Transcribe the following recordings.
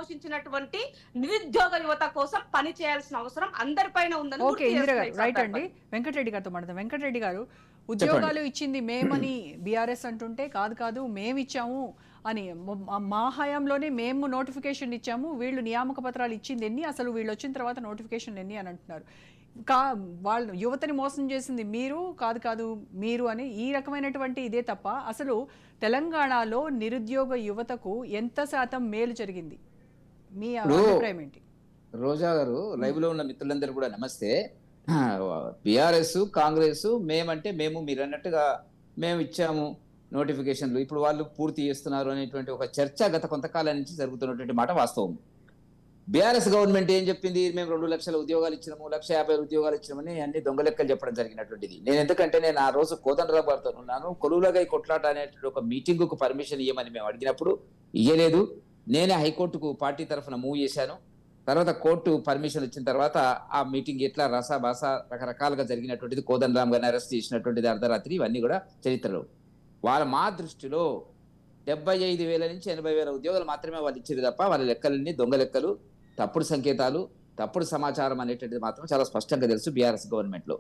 పోషించినటువంటి నిరుద్యోగ యువత కోసం పని చేయాల్సిన అవసరం అందరిపైన ఉందని ఓకే ఇందిరా గారు రైట్ అండి. వెంకటరెడ్డి గారితో మాట్లాడదాం. వెంకటరెడ్డి గారు, ఉద్యోగాలు ఇచ్చింది మేమని బీఆర్ఎస్ అంటుంటే కాదు కాదు మేము ఇచ్చాము అని, మా హయాంలోనే మేము నోటిఫికేషన్ ఇచ్చాము, వీళ్ళు నియామక పత్రాలు ఇచ్చింది ఎన్ని, అసలు వీళ్ళు వచ్చిన తర్వాత నోటిఫికేషన్ ఎన్ని అని అంటున్నారు. వాళ్ళు యువతని మోసం చేసింది మీరు కాదు కాదు మీరు అని ఈ రకమైనటువంటి ఇదే తప్ప అసలు తెలంగాణలో నిరుద్యోగ యువతకు ఎంత శాతం మేలు జరిగింది? మీ అభిప్రాయం ఏంటి? రోజా గారు, లైవ్ లో ఉన్న మిత్రులందరూ కూడా నమస్తే. బీఆర్ఎస్ కాంగ్రెస్ మేమంటే మేము, మీరు అన్నట్టుగా మేము ఇచ్చాము నోటిఫికేషన్లు, ఇప్పుడు వాళ్ళు పూర్తి చేస్తున్నారు అనేటువంటి ఒక చర్చ గత కొంతకాలం నుంచి జరుగుతున్నటువంటి మాట వాస్తవం. బీఆర్ఎస్ గవర్నమెంట్ ఏం చెప్పింది, మేము 2 లక్షల ఉద్యోగాలు ఇచ్చినాము, 1,50,000 ఉద్యోగాలు ఇచ్చినామని అన్ని దొంగ లెక్కలు చెప్పడం జరిగినటువంటిది. ఎందుకంటే నేను ఆ రోజు కోదండరావు గారితో ఉన్నాను. కొలువులగై కొట్లాట అనేటువంటి ఒక మీటింగ్ కు పర్మిషన్ ఇవ్వమని మేము అడిగినప్పుడు ఇయ్యలేదు. నేనే హైకోర్టుకు పార్టీ తరఫున మూవ్ చేశాను. తర్వాత కోర్టు పర్మిషన్ ఇచ్చిన తర్వాత ఆ మీటింగ్ ఎట్లా రసాభాస రకరకాలుగా జరిగినటువంటిది, కోదండరామ్ గారిని అరెస్ట్ చేసినటువంటిది అర్ధరాత్రి, ఇవన్నీ కూడా చరిత్రలో. మా దృష్టిలో 75,000 నుంచి 80,000 ఉద్యోగాలు మాత్రమే వాళ్ళు ఇచ్చారు తప్ప వాళ్ళ లెక్కలన్నీ దొంగ లెక్కలు, తప్పుడు సంకేతాలు, తప్పుడు సమాచారం అనేటువంటిది మాత్రం చాలా స్పష్టంగా తెలుసు బీఆర్ఎస్ గవర్నమెంట్ లో.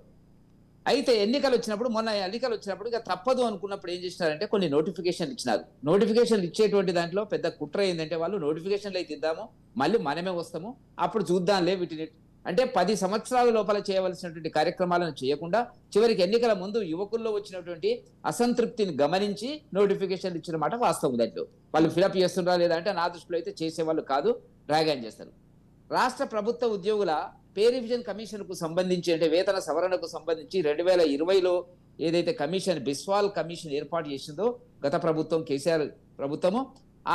అయితే ఎన్నికలు వచ్చినప్పుడు, మొన్న ఎన్నికలు వచ్చినప్పుడు ఇక తప్పదు అనుకున్నప్పుడు ఏం చేసినారంటే కొన్ని నోటిఫికేషన్లు ఇచ్చినారు. నోటిఫికేషన్లు ఇచ్చేటువంటి దాంట్లో పెద్ద కుట్ర ఏంటంటే, వాళ్ళు నోటిఫికేషన్లు అయితే ఇద్దాము, మళ్ళీ మనమే వస్తాము, అప్పుడు చూద్దాంలే వీటిని అంటే 10 సంవత్సరాల లోపల చేయవలసినటువంటి కార్యక్రమాలను చేయకుండా చివరికి ఎన్నికల ముందు యువకుల్లో వచ్చినటువంటి అసంతృప్తిని గమనించి నోటిఫికేషన్లు ఇచ్చిన మాట వాస్తవం. దాంట్లో వాళ్ళు ఫిలప్ చేస్తున్నారా లేదా అంటే నా దృష్టిలో అయితే చేసేవాళ్ళు కాదు, డ్రాగన్ చేస్తారు. రాష్ట్ర ప్రభుత్వ ఉద్యోగుల పే రివిజన్ కమిషన్ కు సంబంధించి, అంటే వేతన సవరణకు సంబంధించి 2020లో ఏదైతే కమిషన్, బిస్వాల్ కమిషన్ ఏర్పాటు చేసిందో గత ప్రభుత్వం, కేసీఆర్ ప్రభుత్వము,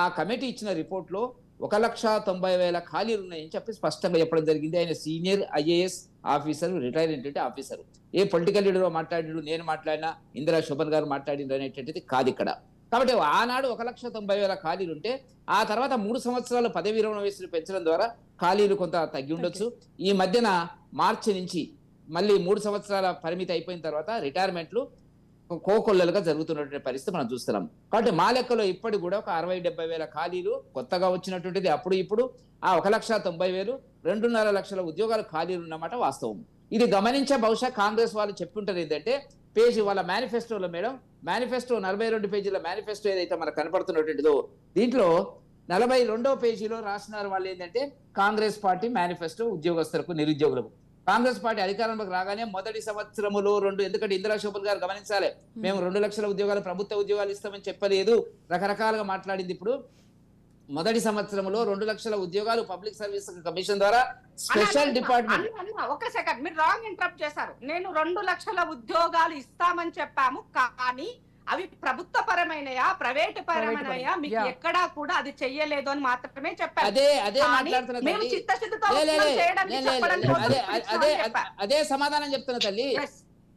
ఆ కమిటీ ఇచ్చిన రిపోర్ట్ లో 1,90,000 ఖాళీలు ఉన్నాయని చెప్పి స్పష్టంగా చెప్పడం జరిగింది. ఆయన సీనియర్ ఐఏఎస్ ఆఫీసర్, రిటైర్ అయినటువంటి ఆఫీసర్. ఏ పొలిటికల్ లీడర్ మాట్లాడినాడు, నేను మాట్లాడినా, ఇందిరా శోభన్ గారు మాట్లాడినారు అనేటువంటిది కాదు ఇక్కడ. కాబట్టి ఆనాడు 1,90,000 ఖాళీలు ఉంటే ఆ తర్వాత 3 సంవత్సరాలు పదవి విరమణ వయసును పెంచడం ద్వారా ఖాళీలు కొంత తగ్గి ఉండొచ్చు. ఈ మధ్యన మార్చి నుంచి మళ్ళీ 3 సంవత్సరాల పరిమితి అయిపోయిన తర్వాత రిటైర్మెంట్లు కోకొల్లలుగా జరుగుతున్నటువంటి పరిస్థితి మనం చూస్తున్నాం. కాబట్టి మా లెక్కలో ఇప్పటికి కూడా ఒక 60,000-70,000 ఖాళీలు కొత్తగా వచ్చినటువంటిది. అప్పుడు ఇప్పుడు ఆ 1,90,000 2.5 లక్షల ఉద్యోగాలు ఖాళీలు ఉన్నమాట వాస్తవం. ఇది గమనించే బహుశా కాంగ్రెస్ వాళ్ళు చెప్పుంటారు ఏంటంటే, పేజీ వాళ్ళ మేనిఫెస్టోలో, మేడం మేనిఫెస్టో 42 పేజీల మేనిఫెస్టో ఏదైతే మనకు కనపడుతున్నటువంటిదో, దీంట్లో 42వ పేజీలో రాసినారు వాళ్ళు ఏంటంటే, కాంగ్రెస్ పార్టీ మేనిఫెస్టో ఉద్యోగస్తులకు, నిరుద్యోగులకు. కాంగ్రెస్ పార్టీ అధికారంలోకి రాగానే మొదటి సంవత్సరములో ఎందుకంటే ఇందిరా శోభన్ గారు గమనించాలి, మేము 2 లక్షల ఉద్యోగాలు, ప్రభుత్వ ఉద్యోగాలు ఇస్తామని చెప్పలేదు, రకరకాలుగా మాట్లాడింది. ఇప్పుడు మొదటి సంవత్సరంలో 2 లక్షల ఉద్యోగాలు పబ్లిక్ సర్వీస్ కమిషన్ ద్వారా స్పెషల్ డిపార్ట్మెంట్. ఒక సెకండ్, మీరు రాంగ్ ఇంటరప్ట్ చేశారు. నేను 2 లక్షల ఉద్యోగాలు ఇస్తామని చెప్పాము, కానీ అవి ప్రభుత్వ పరమైనయా ప్రైవేట్ పరమైనయా మీకు ఎక్కడా కూడా అది చెయ్యలేదు అని మాత్రమే చెప్పారు. అదే సమాధానం చెప్తున్నా తల్లి.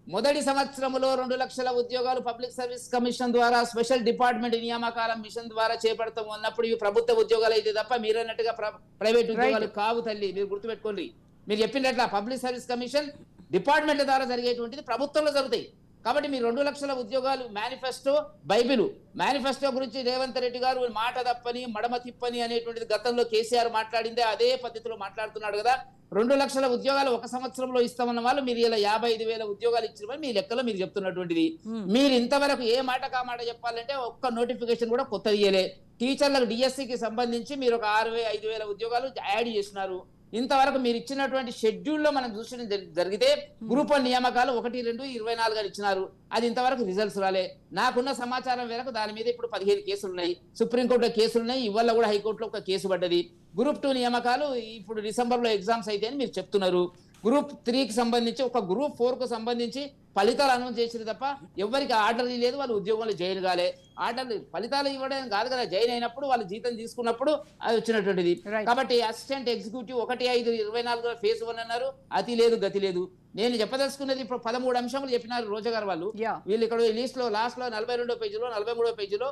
మొదటి సంవత్సరంలో 2 లక్షల ఉద్యోగాలు పబ్లిక్ సర్వీస్ కమిషన్ ద్వారా స్పెషల్ డిపార్ట్మెంట్ నియామకాల మిషన్ ద్వారా చేపడతాం అన్నప్పుడు ఇవి ప్రభుత్వ ఉద్యోగాలు అయితే తప్ప మీరు అన్నట్టుగా ప్రైవేట్ ఉద్యోగాలు కావు తల్లి, మీరు గుర్తుపెట్టుకోండి. మీరు చెప్పినట్ల పబ్లిక్ సర్వీస్ కమిషన్ డిపార్ట్మెంట్ ద్వారా జరిగేటువంటిది ప్రభుత్వంలో జరుగుతాయి. కాబట్టి మీరు 2 లక్షల ఉద్యోగాలు మేనిఫెస్టో బైబిల్, మేనిఫెస్టో గురించి రేవంత్ రెడ్డి గారు మాట తప్పని మడమ తిప్పని అనేటువంటిది గతంలో కేసీఆర్ మాట్లాడిందే అదే పద్ధతిలో మాట్లాడుతున్నాడు కదా. 2 లక్షల ఉద్యోగాలు 1 సంవత్సరంలో ఇస్తామన్న వాళ్ళు మీరు ఇలా 55,000 ఉద్యోగాలు ఇచ్చినమని మీ లెక్కలో మీరు చెప్తున్నటువంటిది. మీరు ఇంతవరకు ఏ మాట కామాట చెప్పాలంటే ఒక్క నోటిఫికేషన్ కూడా కొత్త ఇయ్యలే. టీచర్లకు డిఎస్సికి సంబంధించి మీరు ఒక 5,000 ఉద్యోగాలు యాడ్ చేసినారు. ఇంతవరకు మీరు ఇచ్చినటువంటి షెడ్యూల్లో మనం చూసిన జరిగితే గ్రూప్ 1 నియామకాలు 1, 2, 24 అని ఇచ్చినారు. అది ఇంతవరకు రిజల్ట్స్ రాలే. నాకున్న సమాచారం మేరకు దాని మీద ఇప్పుడు 15 కేసులు ఉన్నాయి, సుప్రీంకోర్టులో కేసులు ఉన్నాయి, ఇవాళ కూడా హైకోర్టులో ఒక కేసు పడ్డది. గ్రూప్ 2 నియామకాలు ఇప్పుడు డిసెంబర్లో ఎగ్జామ్స్ అయితే అని మీరు చెప్తున్నారు. గ్రూప్ 3కి సంబంధించి, ఒక గ్రూప్ 4కు సంబంధించి ఫలితాలు అనౌన్స్ చేసింది తప్ప ఎవరికి ఆర్డర్ లేదు, వాళ్ళు ఉద్యోగంలో జాయిన్ కాలే. ఆర్డర్లు ఫలితాలు ఇవ్వడం కాదు కదా, జాయిన్ అయినప్పుడు వాళ్ళు జీతం తీసుకున్నప్పుడు అది వచ్చినటువంటిది. కాబట్టి అసిస్టెంట్ ఎగ్జిక్యూటివ్ 1/5/24 ఫేజ్ 1 అన్నారు, అతి లేదు గతి లేదు. నేను చెప్పదలుచుకున్నది ఇప్పుడు 13 అంశాలు చెప్పినారు రోజా గారు వాళ్ళు. వీళ్ళు ఇక్కడ లిస్ట్ లో లాస్ట్ లో 42వ పేజీలో 43వ పేజీలో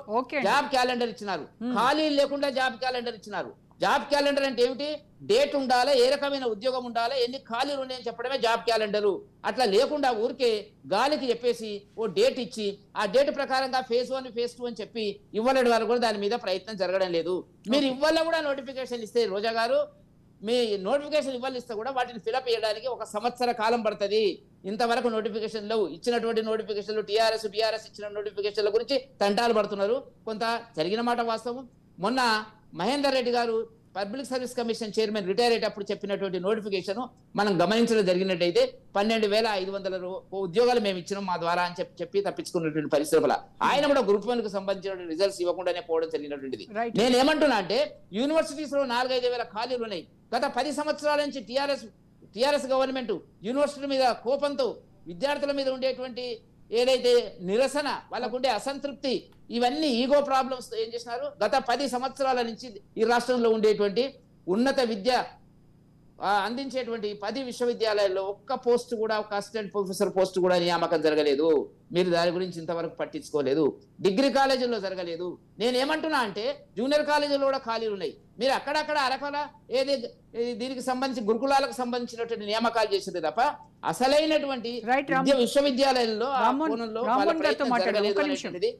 జాబ్ క్యాలెండర్ ఇచ్చినారు. ఖాళీ లేకుండా జాబ్ క్యాలెండర్ ఇచ్చినారు. జాబ్ క్యాలెండర్ అంటే ఏమిటి? డేట్ ఉండాలి, ఏ రకమైన ఉద్యోగం ఉండాలి, ఎన్ని ఖాళీలు ఉన్నాయని చెప్పడమే జాబ్ క్యాలెండరు. అట్లా లేకుండా ఊరికే గాలికి చెప్పేసి ఓ డేట్ ఇచ్చి ఆ డేట్ ప్రకారంగా ఫేజ్ 1 ఫేజ్ 2 అని చెప్పి ఇవ్వలేడు వారు కూడా దాని మీద ప్రయత్నం జరగడం లేదు. మీరు ఇవ్వాల కూడా నోటిఫికేషన్ ఇస్తే రోజా గారు, మీ నోటిఫికేషన్ ఇవ్వాలిస్తే కూడా వాటిని ఫిలప్ చేయడానికి 1 సంవత్సర కాలం పడుతుంది. ఇంతవరకు నోటిఫికేషన్లు ఇచ్చినటువంటి నోటిఫికేషన్లు టీఆర్ఎస్ ఇచ్చిన నోటిఫికేషన్ల గురించి తంటాలు పడుతున్నారు. కొంత జరిగిన మాట వాస్తవం. మొన్న మహేందర్ రెడ్డి గారు public service commission chairman retire అయ్యేటప్పుడు చెప్పినటువంటి నోటిఫికేషన్ మనం గమనించడం జరిగినట్టయితే 12,500 ఉద్యోగాలు మేము ఇచ్చినాం మా ద్వారా అని చెప్పి తప్పించుకున్నటువంటి పరిస్థితుల ఆయన కూడా గ్రూప్ 1 కు సంబంధించిన రిజల్ట్స్ ఇవ్వకుండానే పోవడం జరిగినటువంటిది. నేను ఏమంటున్నా అంటే యూనివర్సిటీస్ లో 4-5 వేల ఖాళీలు ఉన్నాయి. గత 10 సంవత్సరాల నుంచి టిఆర్ఎస్ గవర్నమెంట్ యూనివర్సిటీ మీద కోపంతో విద్యార్థుల మీద ఉండేటువంటి ఏదైతే నిరసన, వాళ్ళకు ఉండే అసంతృప్తి, ఇవన్నీ ఈగో ప్రాబ్లమ్స్ ఏం చేసినారు? గత 10 సంవత్సరాల నుంచి ఈ రాష్ట్రంలో ఉండేటువంటి ఉన్నత విద్య అందించేటువంటి 10 విశ్వవిద్యాలయాల్లో ఒక్క పోస్ట్ కూడా, ఒక అసిస్టెంట్ ప్రొఫెసర్ పోస్ట్ కూడా నియామకం జరగలేదు. మీరు దాని గురించి ఇంతవరకు పట్టించుకోలేదు. డిగ్రీ కాలేజీల్లో జరగలేదు. నేను ఏమంటున్నా అంటే జూనియర్ కాలేజీల్లో కూడా ఖాళీలు ఉన్నాయి. మీరు అక్కడక్కడ అరకొల దీనికి సంబంధించి గురుకులాలకు సంబంధించినటువంటి నియామకాలు చేసేది తప్ప అసలైనటువంటి విశ్వవిద్యాలయాల్లో ఆ కోణంలో వాళ్ళ ప్రయత్నం జరగలేదు అనేటువంటిది